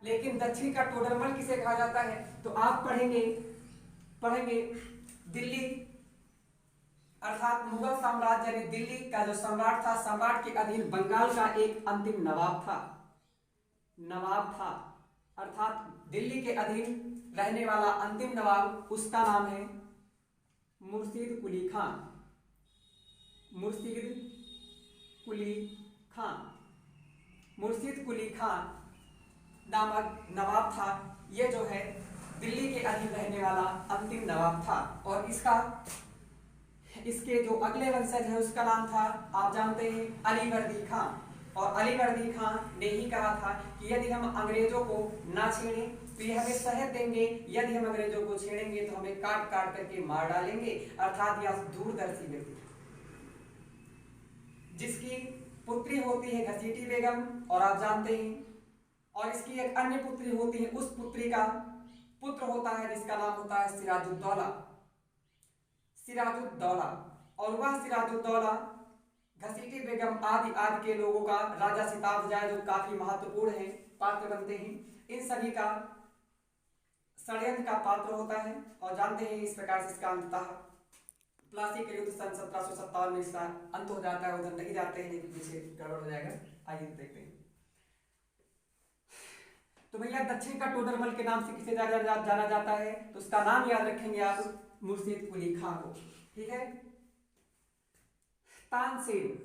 लेकिन दक्षिण का टोडरमल किसे कहा जाता है? तो आप पढ़ेंगे पढ़ेंगे दिल्ली अर्थात मुगल साम्राज्य यानी दिल्ली का जो सम्राट था, सम्राट के अधीन बंगाल का एक अंतिम नवाब था अर्थात दिल्ली के अधीन रहने वाला अंतिम नवाब, उसका नाम है मुर्शीद कुली खान। मुर्शीद कुली खान मुर्शीद कुली खान नामक नवाब था। ये जो है दिल्ली के अधीन रहने वाला अंतिम नवाब था। और इसके जो अगले वंशज है उसका नाम था, आप जानते हैं, अलीवर्दी खान। और अलीवर्दी खान ने ही कहा था कि यदि हम अंग्रेजों को ना छेड़ें तो ये हमें शहद देंगे, यदि हम अंग्रेजों को छेड़ेंगे तो हमें काट काट करके मार डालेंगे। अर्थात यह दूरदर्शी व्यक्ति जिसकी पुत्री होती है घसीटी बेगम, और आप जानते हैं, और इसकी एक अन्य पुत्री होती है, उस पुत्री का पुत्र होता है जिसका नाम होता है सिराजुद्दौला। और वह सिराजुद्दौला घसीटी बेगम आदि आदि के लोगों का, राजा सिताब जाय जो काफी महत्वपूर्ण है, पात्र बनते हैं, इन सभी का षड्यंत्र का पात्र होता है। और जानते हैं इस प्रकार से इसका अंततः प्लासी के युद्ध सन 1757 में इसका अंत हो जाता है। उधर नहीं जाते हैं, लेकिन पीछे गड़बड़ हो जाएगा, आइए देखते हैं। तो भैया दक्षिण का टोडरमल के नाम से किसे जाना जाता है? तो उसका नाम याद रखेंगे आप, मुर्शीद कुली खां को। ठीक है। तानसेन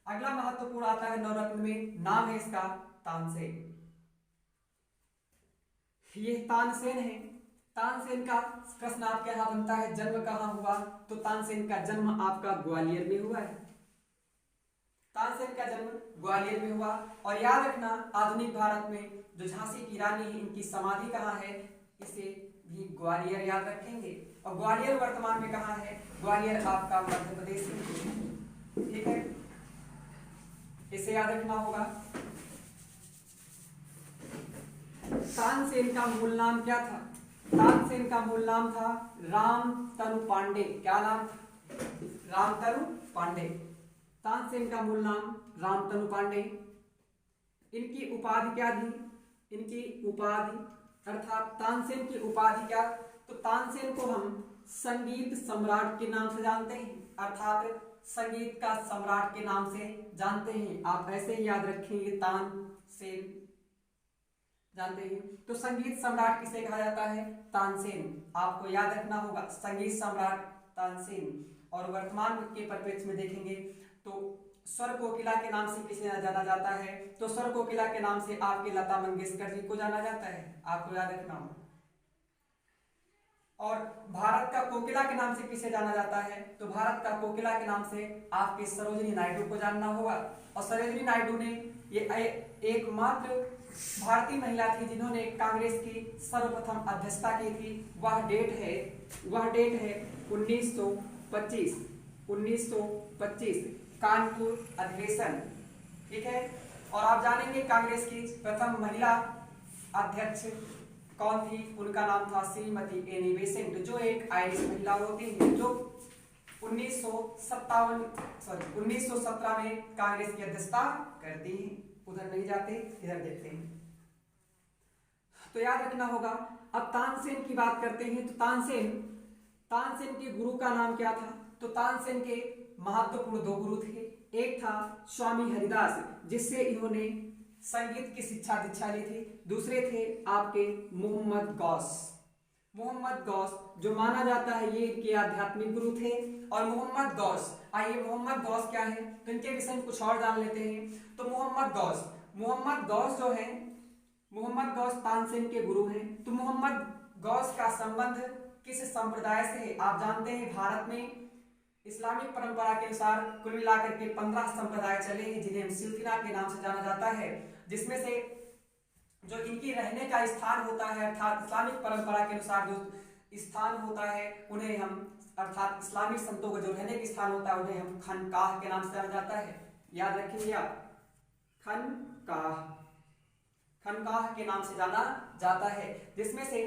अगला महत्वपूर्ण आता है नवरत्न में, नाम है इसका तानसेन। ये तानसेन है। तानसेन का प्रश्न आपके यहां बनता है, जन्म कहां हुआ? तो तानसेन का जन्म आपका ग्वालियर में हुआ है। तानसेन का जन्म ग्वालियर में हुआ। और याद रखना, आधुनिक भारत में जो झांसी की रानी है, इनकी समाधि कहाँ है? इसे भी ग्वालियर याद रखेंगे। और ग्वालियर वर्तमान में कहाँ है? ग्वालियर आपका मध्य प्रदेश में। ठीक है, इसे याद रखना होगा। तानसेन का मूल नाम क्या था? तानसेन का मूल नाम था रामतनु पांडे। क्या नाम? रामतनु पांडे। तानसेन का मूल नाम रामतनु पांडे। इनकी उपाधि क्या थी? इनकी उपाधि अर्थात तानसेन की उपाधि क्या? तो तानसेन को हम संगीत सम्राट के नाम से जानते हैं, अर्थात संगीत का सम्राट के नाम से जानते हैं। आप ऐसे ही याद रखेंगे, तानसेन जानते हैं। तो संगीत सम्राट किसे कहा जाता है? तानसेन। आपको याद रखना होगा, संगीत सम्राट तानसेन। और वर्तमान के परिप्रेक्ष्य में देखेंगे तो स्वर कोकिला के नाम से किसे जाना जाता है? तो स्वर कोकिला के नाम से आपके लता मंगेशकर जी को जाना जाता है, आपको याद रखना होगा। और भारत का कोकिला के नाम से किसे जाना जाता है? तो भारत का कोकिला के नाम से आपके सरोजिनी नायडू को जानना होगा। और सरोजिनी नायडू ने ये एकमात्र भारतीय महिला थी जिन्होंने कांग्रेस की सर्वप्रथम अध्यक्षता की थी। वह डेट है 1925 कानपुर अधिवेशन। ठीक है। और आप जानेंगे कांग्रेस की प्रथम महिला अध्यक्ष कौन थी? उनका नाम था श्रीमती एनी बेसेंट, जो एक आयरिश महिला होती है, जो 1917 में कांग्रेस की अध्यक्षता करती हैं। उधर नहीं जाते, इधर देखते हैं। तो याद रखना होगा। अब तानसेन की बात करते हैं। तो तानसेन के गुरु का नाम क्या था? तो तानसेन के महत्वपूर्ण दो गुरु थे। एक था स्वामी हरिदास, जिससे इन्होंने संगीत की शिक्षा दीक्षा ली थी। दूसरे थे आपके मोहम्मद गौस, जो माना जाता है ये इनके आध्यात्मिक गुरु थे। और मोहम्मद गौस, आइए मोहम्मद गौस क्या है तो इनके विषय में कुछ और जान लेते हैं। तो मोहम्मद गौस जो है, मोहम्मद गौस तानसेन के गुरु हैं। तो मोहम्मद गौस का संबंध किस संप्रदाय से है? आप जानते हैं भारत में इस्लामिक परंपरा के अनुसार कुल मिलाकर के 15 संप्रदाय चले हैं, जिन्हें हम सिलसिला के नाम से जाना जाता है। जिसमें से जो इनकी रहने का स्थान होता है, अर्थात इस्लामिक परंपरा के अनुसार जो स्थान होता है, उन्हें हम अर्थात इस्लामिक संतों का जो रहने का स्थान होता है, उन्हें हम खनकाह के नाम से जाना जाता है। याद रखेंगे आप, खनकाह के नाम से जाना जाता है। जिसमें से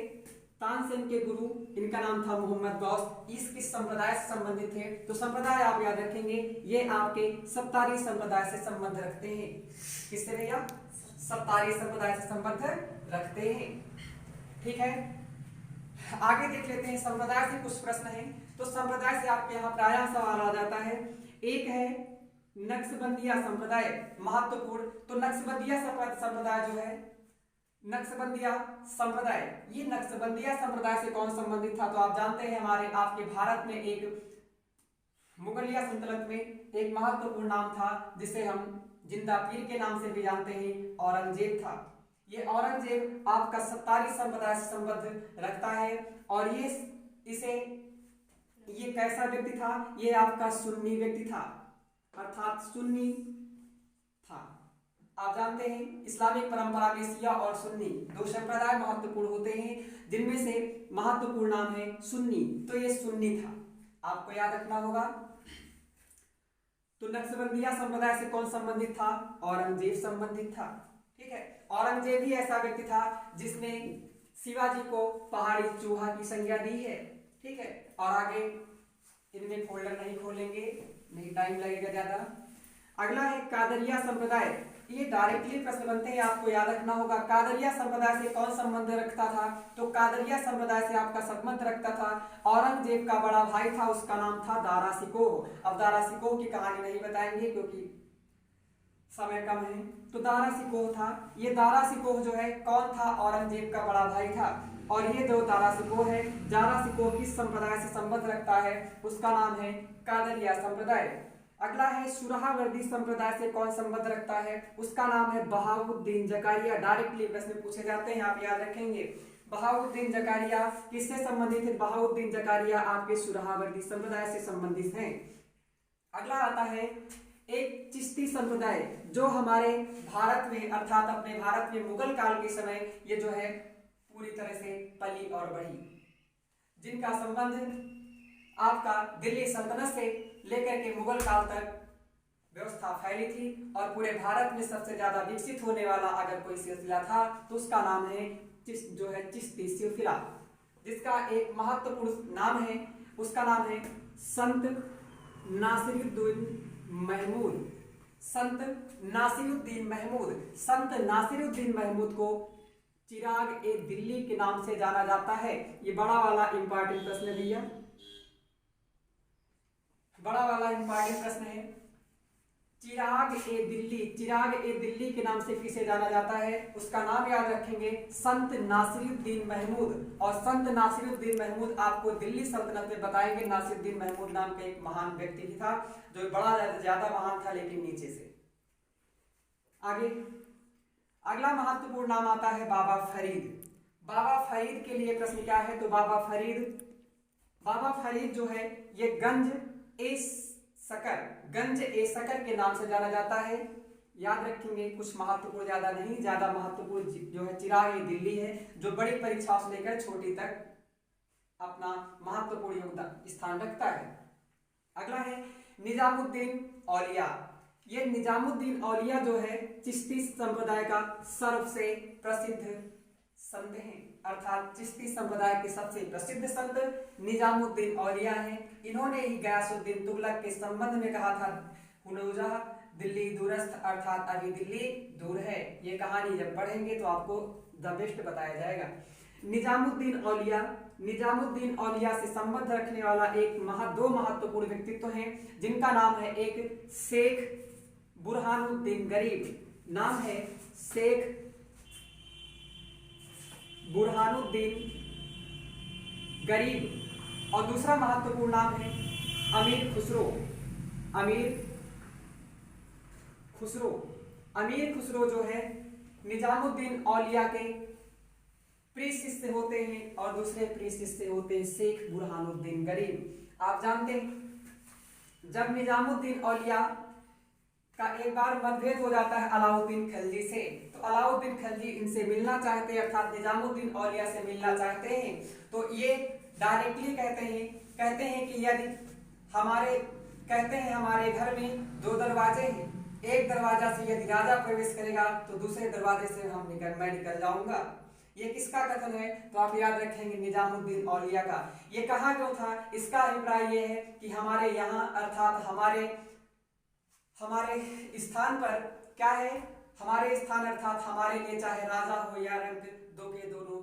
तानसेन के गुरु, इनका नाम था मोहम्मद गौस, इस किस संप्रदाय से संबंधित थे? तो संप्रदाय आप याद रखेंगे, ये आपके सत्तारी संप्रदाय से संबंध रखते हैं। किससे भैया? सत्तारी संप्रदाय से संबंध रखते हैं। ठीक है, आगे देख लेते हैं। संप्रदाय से कुछ प्रश्न हैं, तो संप्रदाय से आपके यहाँ प्रायः सवाल आ जाता है। एक है नक्शबंदिया संप्रदाय, महत्वपूर्ण। तो नक्शबंदिया संप्रदाय जो है, नक्शबंदिया संप्रदाय, ये नक्शबंदिया संप्रदाय से कौन संबंधित था? तो आप जानते हैं हमारे आपके भारत में एक मुगलिया सल्तनत में एक महत्वपूर्ण नाम था जिसे हम जिंदा पीर के नाम से भी जानते हैं, औरंगजेब था। ये औरंगजेब आपका सत्तारी संप्रदाय से संबंध रखता है और ये कैसा व्यक्ति था? ये आपका सुन्नी व्यक्ति था, अर्थात सुन्नी था। आप जानते हैं इस्लामिक परंपरा में शिया और सुन्नी दो संप्रदाय महत्वपूर्ण होते हैं, जिनमें से महत्वपूर्ण नाम है सुन्नी। तो ये सुन्नी था, आपको याद रखना होगा। तो नक्शबंदिया संप्रदाय से कौन संबंधित था? औरंगजेब संबंधित था। ठीक है, औरंगजेब ही ऐसा व्यक्ति था जिसने शिवाजी को पहाड़ी चूहा की संज्ञा दी है। ठीक है, और आगे इनमें फोल्डर नहीं खोलेंगे, नहीं टाइम लगेगा ज्यादा। अगला है कादरिया संप्रदाय। ये डायरेक्टली प्रश्न बनते हैं, आपको याद रखना होगा। कादरिया संप्रदाय से कौन संबंध रखता था? तो कादरिया संप्रदाय से आपका संबंध रखता था औरंगजेब का बड़ा भाई था, उसका नाम था दारा शिकोह। अब दारा शिकोह की कहानी नहीं बताएंगे क्योंकि समय कम है। तो दारा शिकोह था, ये दारा शिकोह जो है कौन था? औरंगजेब का बड़ा भाई था। और ये जो दारा शिकोह है, दारा शिकोह किस संप्रदाय से संबंध रखता है? उसका नाम है कादरिया संप्रदाय। अगला है सुरहावर्दी संप्रदाय से कौन संबंध रखता है? उसका नाम है बहाउद्दीन जकारिया। डायरेक्टली प्रश्न पूछे जाते हैं, आप याद रखेंगे। बहाउद्दीन जकारिया किससे संबंधित है? बहाउद्दीन जकारिया आपके सुरहावर्दी संप्रदाय से संबंधित हैं। अगला आता है एक चिश्ती संप्रदाय, जो हमारे भारत में अर्थात अपने भारत में मुगल काल के समय ये जो है पूरी तरह से पली और बढ़ी, जिनका संबंध आपका दिल्ली सल्तनत से लेकर के मुगल काल तक व्यवस्था फैली थी। और पूरे भारत में सबसे ज्यादा विकसित होने वाला अगर कोई सिलसिला था तो उसका नाम है चिश्ती सिलसिला, जिसका एक महत्वपूर्ण नाम है, उसका नाम है संत नासिरुद्दीन महमूद। संत नासिरुद्दीन महमूद, संत नासिरुद्दीन महमूद को चिराग ए दिल्ली के नाम से जाना जाता है। ये बड़ा वाला इंपॉर्टेंट प्रश्न है भैया, बड़ा वाला इंपॉर्टेंट प्रश्न है। चिराग ए दिल्ली, चिराग ए दिल्ली के नाम से किसे जाना जाता है? उसका नाम याद रखेंगे, संत नासिरुद्दीन महमूद। और संत नासिरुद्दीन महमूद आपको दिल्ली सल्तनत में बताएंगे। नासिरुद्दीन महमूद नाम का एक महान व्यक्ति भी था, जो बड़ा ज्यादा महान था लेकिन नीचे से। आगे अगला महत्वपूर्ण नाम आता है बाबा फरीद। बाबा फरीद के लिए प्रश्न क्या है? तो बाबा फरीद जो है ये गंज ए शकर के नाम से जाना जाता है। याद रखेंगे, कुछ महत्वपूर्ण ज्यादा नहीं, ज्यादा महत्वपूर्ण जो है चिराग ए दिल्ली है, जो बड़ी परीक्षा से लेकर छोटी तक अपना महत्वपूर्ण योगदान स्थान रखता है। अगला है निजामुद्दीन औलिया। ये निजामुद्दीन औलिया जो है चिश्ती संप्रदाय का सबसे प्रसिद्ध संत हैं, अर्थात चिश्ती संप्रदाय के सबसे प्रसिद्ध संत निजामुद्दीन औलिया हैं। इन्होंने ही गयासुद्दीन तुगलक के संबंध में कहा था, हुनूजा दिल्ली दूरस्थ, अर्थात अभी दिल्ली दूर है। ये कहानी जब पढ़ेंगे तो आपको द बेस्ट बताया जाएगा। निजामुद्दीन औलिया से संबंध रखने वाला दो महत्वपूर्ण व्यक्तित्व हैं, जिनका नाम है एक शेख बुरहानुद्दीन गरीब, नाम है शेख बुरहानुद्दीन गरीब, और दूसरा महत्वपूर्ण नाम है अमीर खुसरो जो है निजामुद्दीन औलिया के प्रिय शिष्य होते हैं, और दूसरे प्रिय शिष्य होते हैं शेख बुरहानुद्दीन गरीब। आप जानते हैं जब निजामुद्दीन औलिया का एक बार मतभेद हो जाता है अलाउद्दीन खिलजी से, तो अलाउद्दीन खिलजी इनसे मिलना चाहते हैं, अर्थात निजामुद्दीन औलिया से मिलना चाहते हैं। तो ये डायरेक्टली कहते हैं कि यदि हमारे घर में दो दरवाजे हैं, एक दरवाजा से यदि राजा प्रवेश करेगा तो दूसरे दरवाजे से मैं निकल जाऊंगा। ये किसका कथन है? तो आप याद रखेंगे निजामुद्दीन औलिया का। ये कहा क्यों था? इसका अभिप्राय ये है कि हमारे यहाँ अर्थात हमारे स्थान पर क्या है? हमारे स्थान अर्थात हमारे लिए चाहे राजा हो या रंक, दो के दोनों